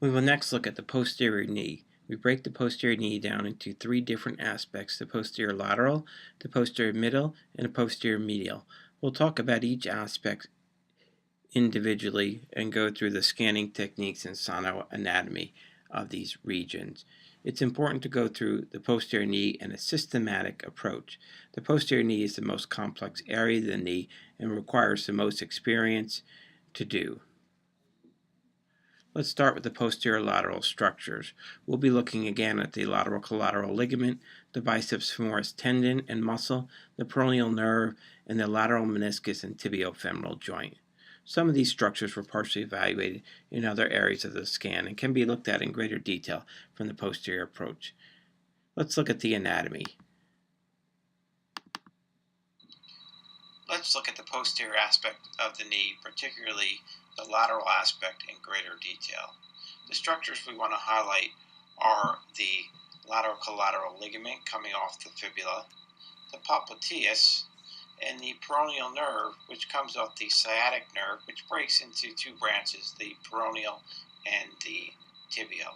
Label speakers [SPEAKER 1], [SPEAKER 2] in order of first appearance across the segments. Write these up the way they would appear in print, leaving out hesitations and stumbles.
[SPEAKER 1] We will next look at the posterior knee. We break the posterior knee down into three different aspects: the posterior lateral, the posterior middle, and the posterior medial. We'll talk about each aspect individually and go through the scanning techniques and sonoanatomy of these regions. It's important to go through the posterior knee in a systematic approach. The posterior knee is the most complex area of the knee and requires the most experience to do. Let's start with the posterior lateral structures. We'll be looking again at the lateral collateral ligament, the biceps femoris tendon and muscle, the peroneal nerve, and the lateral meniscus and tibiofemoral joint. Some of these structures were partially evaluated in other areas of the scan and can be looked at in greater detail from the posterior approach. Let's look at the anatomy. Let's look at the posterior aspect of the knee, particularly the lateral aspect, in greater detail. The structures we want to highlight are the lateral collateral ligament coming off the fibula, the popliteus, and the peroneal nerve, which comes off the sciatic nerve, which breaks into two branches, the peroneal and the tibial.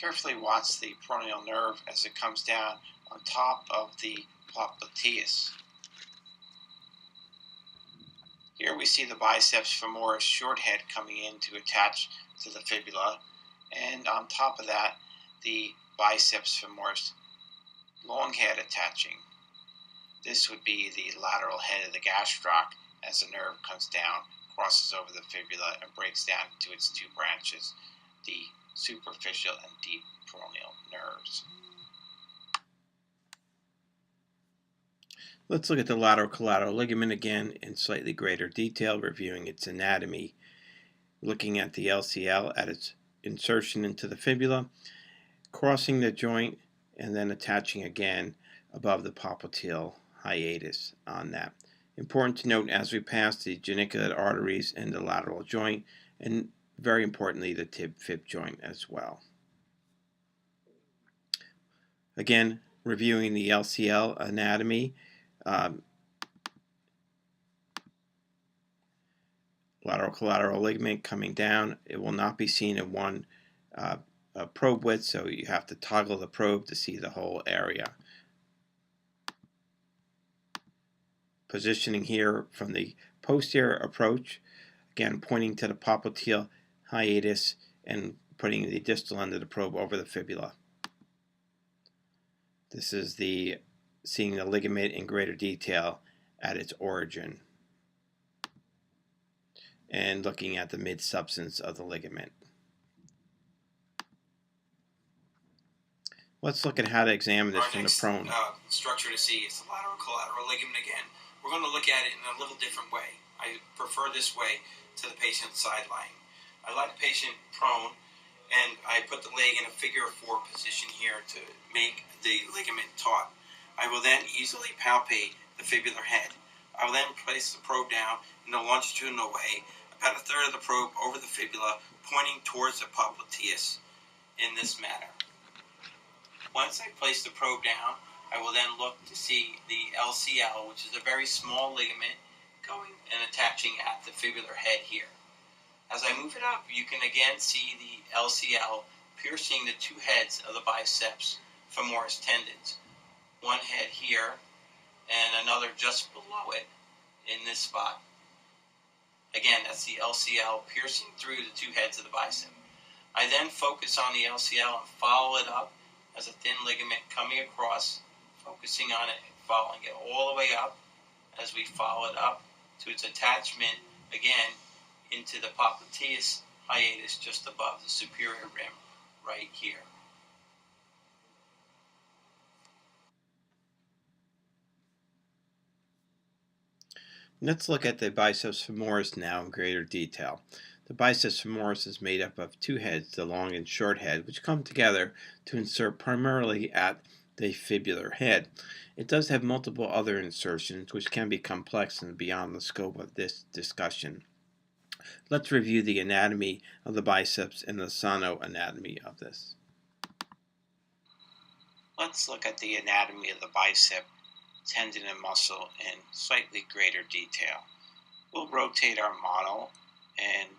[SPEAKER 1] Carefully watch the peroneal nerve as it comes down on top of the popliteus. Here we see the biceps femoris short head coming in to attach to the fibula, and on top of that, the biceps femoris long head attaching. This would be the lateral head of the gastroc as the nerve comes down, crosses over the fibula, and breaks down into its two branches, the superficial and deep peroneal nerves. Let's look at the lateral collateral ligament again in slightly greater detail, reviewing its anatomy, looking at the LCL at its insertion into the fibula, crossing the joint, and then attaching again above the popliteal hiatus on that. Important to note as we pass the geniculate arteries and the lateral joint, and very importantly the tib-fib joint as well. Again, reviewing the LCL anatomy, lateral collateral ligament coming down. It will not be seen in one probe width, so you have to toggle the probe to see the whole area. Positioning here from the posterior approach, again pointing to the popliteal hiatus and putting the distal end of the probe over the fibula. This is seeing the ligament in greater detail at its origin and looking at the mid-substance of the ligament. Let's look at how to examine this from the prone.
[SPEAKER 2] Structure to see is the lateral collateral ligament again. We're going to look at it in a little different way. I prefer this way to the patient side lying. I lie the patient prone, and I put the leg in a figure of 4 position here to make the ligament taut. I will then easily palpate the fibular head. I will then place the probe down in a longitudinal way, about a third of the probe over the fibula, pointing towards the popliteus in this manner. Once I place the probe down, I will then look to see the LCL, which is a very small ligament, going and attaching at the fibular head here. As I move it up, you can again see the LCL piercing the two heads of the biceps femoris tendons. One head here and another just below it in this spot. Again, that's the LCL piercing through the two heads of the bicep. I then focus on the LCL and follow it up as a thin ligament coming across, focusing on it, following it all the way up as we follow it up to its attachment again into the popliteus hiatus just above the superior rim right here.
[SPEAKER 1] Let's look at the biceps femoris now in greater detail. The biceps femoris is made up of two heads, the long and short head, which come together to insert primarily at the fibular head. It does have multiple other insertions, which can be complex and beyond the scope of this discussion. Let's review the anatomy of the biceps and the sonoanatomy of this. Let's look at the anatomy of the bicep, tendon, and muscle in slightly greater detail. We'll rotate our model and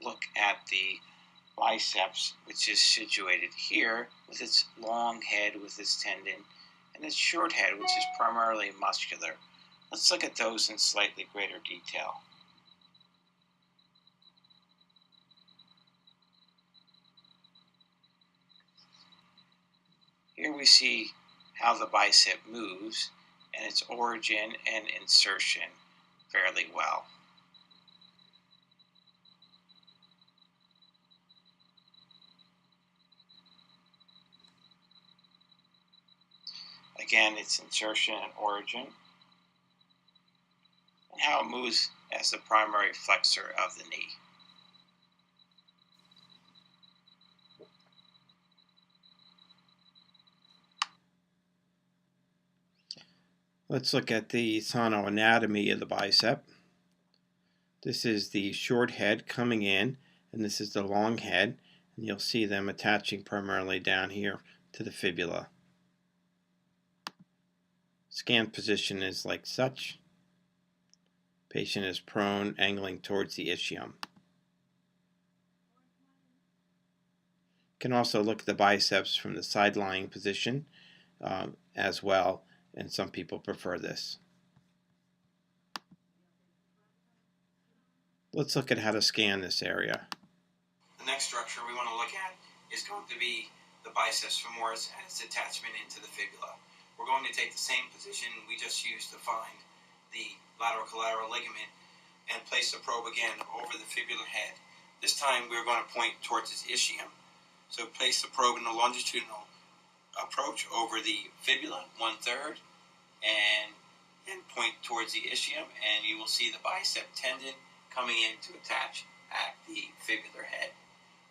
[SPEAKER 1] look at the biceps, which is situated here with its long head with its tendon, and its short head, which is primarily muscular. Let's look at those in slightly greater detail. Here we see how the bicep moves and its origin and insertion fairly well. Again, its insertion and origin, and how it moves as the primary flexor of the knee. Let's look at the sonoanatomy of the bicep. This is the short head coming in, and this is the long head, and you'll see them attaching primarily down here to the fibula. Scan position is like such. Patient is prone, angling towards the ischium. You can also look at the biceps from the side lying position as well, and some people prefer this. Let's look at how to scan this area.
[SPEAKER 2] The next structure we want to look at is going to be the biceps femoris and its attachment into the fibula. We're going to take the same position we just used to find the lateral collateral ligament and place the probe again over the fibular head. This time we're going to point towards its ischium. So place the probe in a longitudinal approach over the fibula, 1/3, and then point towards the ischium, and you will see the bicep tendon coming in to attach at the fibular head.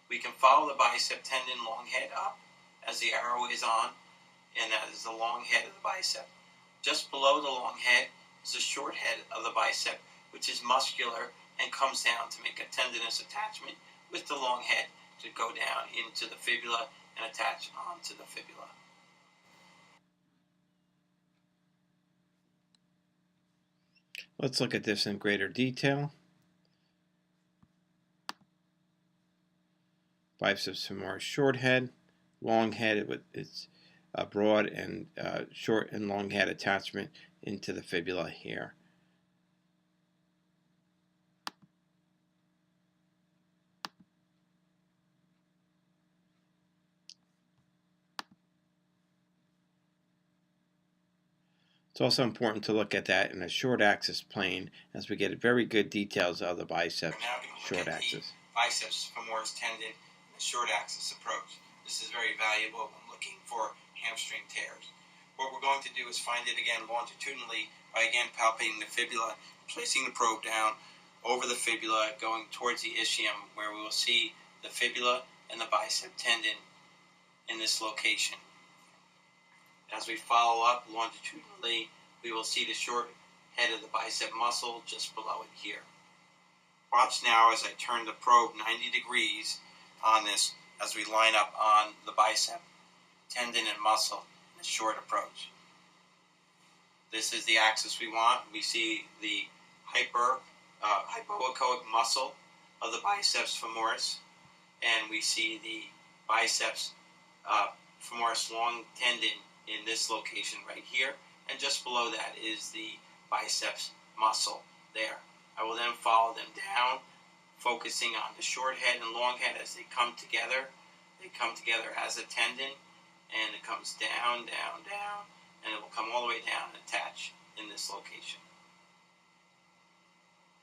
[SPEAKER 2] We can follow the bicep tendon long head up as the arrow is on, and that is the long head of the bicep. Just below the long head is the short head of the bicep, which is muscular and comes down to make a tendinous attachment with the long head to go down into the fibula and attach onto the fibula.
[SPEAKER 1] Let's look at this in greater detail. Biceps femoris short head, long head with its broad and short and long head attachment into the fibula here. It's also important to look at that in a short axis plane as we get very good details of the biceps short axis.
[SPEAKER 2] Biceps femoris tendon in the short axis approach. This is very valuable when looking for hamstring tears. What we're going to do is find it again longitudinally by again palpating the fibula, placing the probe down over the fibula, going towards the ischium, where we will see the fibula and the bicep tendon in this location. As we follow up longitudinally, we will see the short head of the bicep muscle just below it here. Watch now as I turn the probe 90 degrees on this as we line up on the bicep, tendon, and muscle in a short approach. This is the axis we want. We see the hypoechoic muscle of the biceps femoris, and we see the biceps femoris long tendon in this location right here, and just below that is the biceps muscle there. I will then follow them down, focusing on the short head and long head as they come together. They come together as a tendon, and it comes down, down, down, and it will come all the way down and attach in this location.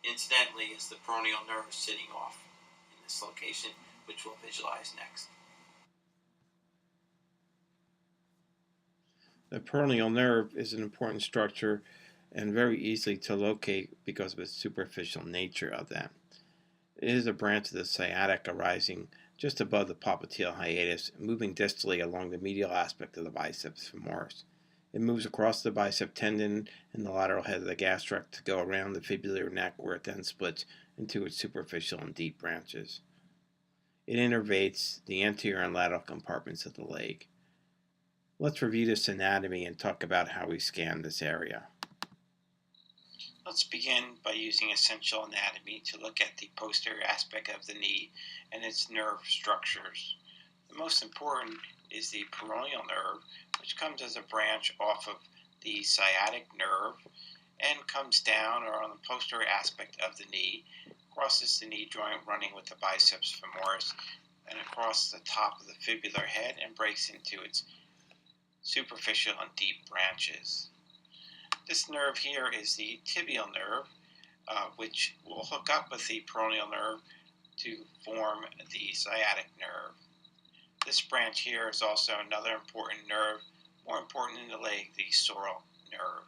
[SPEAKER 2] Incidentally, is the peroneal nerve sitting off in this location, which we'll visualize next.
[SPEAKER 1] The peroneal nerve is an important structure and very easy to locate because of its superficial nature of that. It is a branch of the sciatic arising just above the popliteal hiatus, moving distally along the medial aspect of the biceps femoris. It moves across the bicep tendon and the lateral head of the gastroc to go around the fibular neck, where it then splits into its superficial and deep branches. It innervates the anterior and lateral compartments of the leg. Let's review this anatomy and talk about how we scan this area. Let's begin by using essential anatomy to look at the posterior aspect of the knee and its nerve structures. The most important is the peroneal nerve, which comes as a branch off of the sciatic nerve and comes down or on the posterior aspect of the knee, crosses the knee joint running with the biceps femoris and across the top of the fibular head and breaks into its superficial and deep branches. This nerve here is the tibial nerve, which will hook up with the peroneal nerve to form the sciatic nerve. This branch here is also another important nerve, more important in the leg, the sural nerve.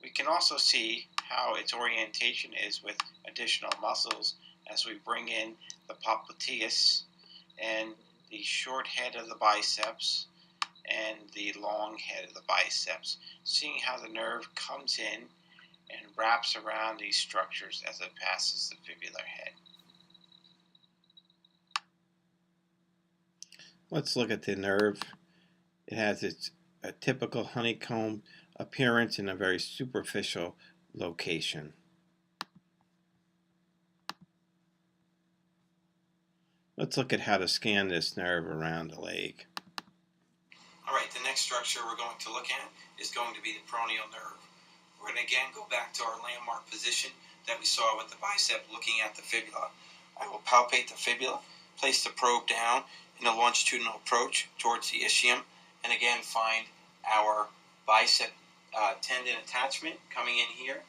[SPEAKER 1] We can also see how its orientation is with additional muscles as we bring in the popliteus and the short head of the biceps and the long head of the biceps, seeing how the nerve comes in and wraps around these structures as it passes the fibular head.
[SPEAKER 3] Let's look at the nerve. It has a typical honeycomb appearance in a very superficial location. Let's look at how to scan this nerve around the leg.
[SPEAKER 2] Alright, the next structure we're going to look at is going to be the peroneal nerve. We're going to again go back to our landmark position that we saw with the bicep looking at the fibula. I will palpate the fibula, place the probe down in a longitudinal approach towards the ischium, and again find our bicep tendon attachment coming in here,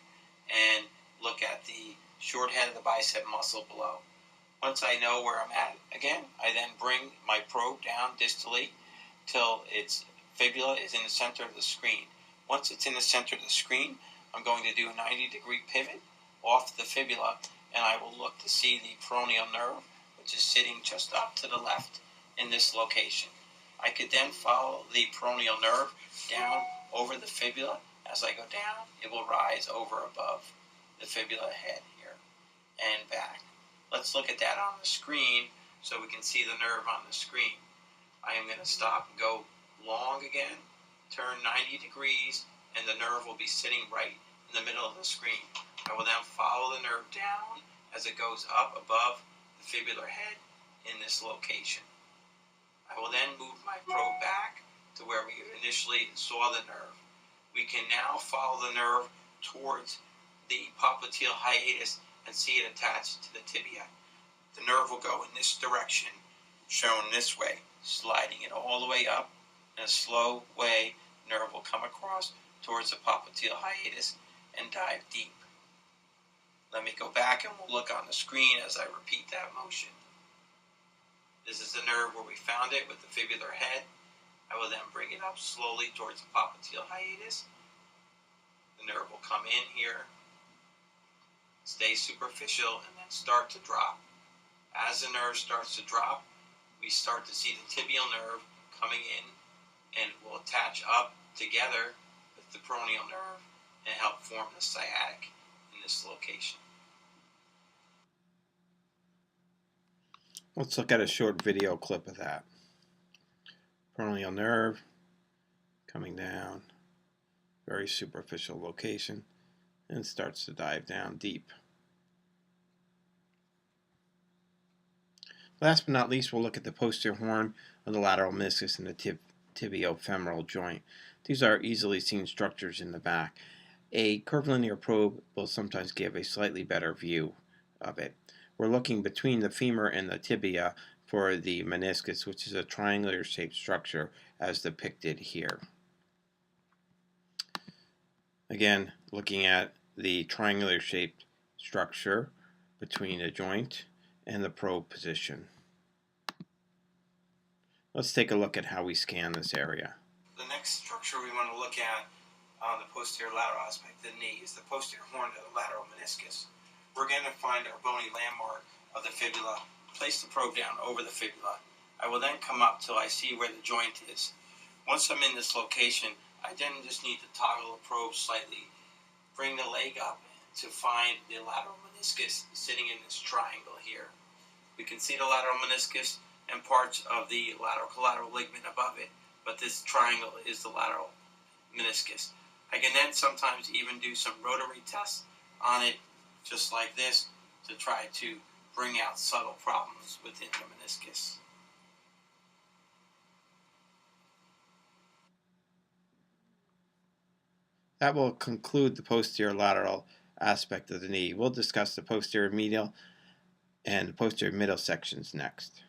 [SPEAKER 2] and look at the short head of the bicep muscle below. Once I know where I'm at again, I then bring my probe down distally till its fibula is in the center of the screen. Once it's in the center of the screen, I'm going to do a 90-degree pivot off the fibula, and I will look to see the peroneal nerve, which is sitting just up to the left in this location. I could then follow the peroneal nerve down over the fibula. As I go down, it will rise over above the fibula head here and back. Let's look at that on the screen so we can see the nerve on the screen. I am going to stop and go long again, turn 90 degrees, and the nerve will be sitting right in the middle of the screen. I will then follow the nerve down as it goes up above the fibular head in this location. I will then move my probe back to where we initially saw the nerve. We can now follow the nerve towards the popliteal hiatus and see it attached to the tibia. The nerve will go in this direction, shown this way, sliding it all the way up. In a slow way, nerve will come across towards the popliteal hiatus and dive deep. Let me go back and we'll look on the screen as I repeat that motion. This is the nerve where we found it with the fibular head. I will then bring it up slowly towards the popliteal hiatus. The nerve will come in here, stay superficial, and then start to drop. As the nerve starts to drop, we start to see the tibial nerve coming in and will attach up together with the peroneal nerve and help form the sciatic in this location.
[SPEAKER 3] Let's look at a short video clip of that. Peroneal nerve coming down, very superficial location, and starts to dive down deep. Last but not least, we'll look at the posterior horn of the lateral meniscus and the tibiofemoral joint. These are easily seen structures in the back. A curvilinear probe will sometimes give a slightly better view of it. We're looking between the femur and the tibia for the meniscus, which is a triangular shaped structure as depicted here. Again, looking at the triangular shaped structure between the joint and the probe position. Let's take a look at how we scan this area.
[SPEAKER 2] The next structure we want to look at on the posterior lateral aspect of the knee is the posterior horn of the lateral meniscus. We're going to find our bony landmark of the fibula, place the probe down over the fibula. I will then come up till I see where the joint is. Once I'm in this location, I then just need to toggle the probe slightly, bring the leg up to find the lateral meniscus sitting in this triangle here. We can see the lateral meniscus and parts of the lateral collateral ligament above it, but this triangle is the lateral meniscus. I can then sometimes even do some rotary tests on it, just like this, to try to bring out subtle problems within the meniscus.
[SPEAKER 3] That will conclude the posterior lateral aspect of the knee. We'll discuss the posterior medial and the posterior middle sections next.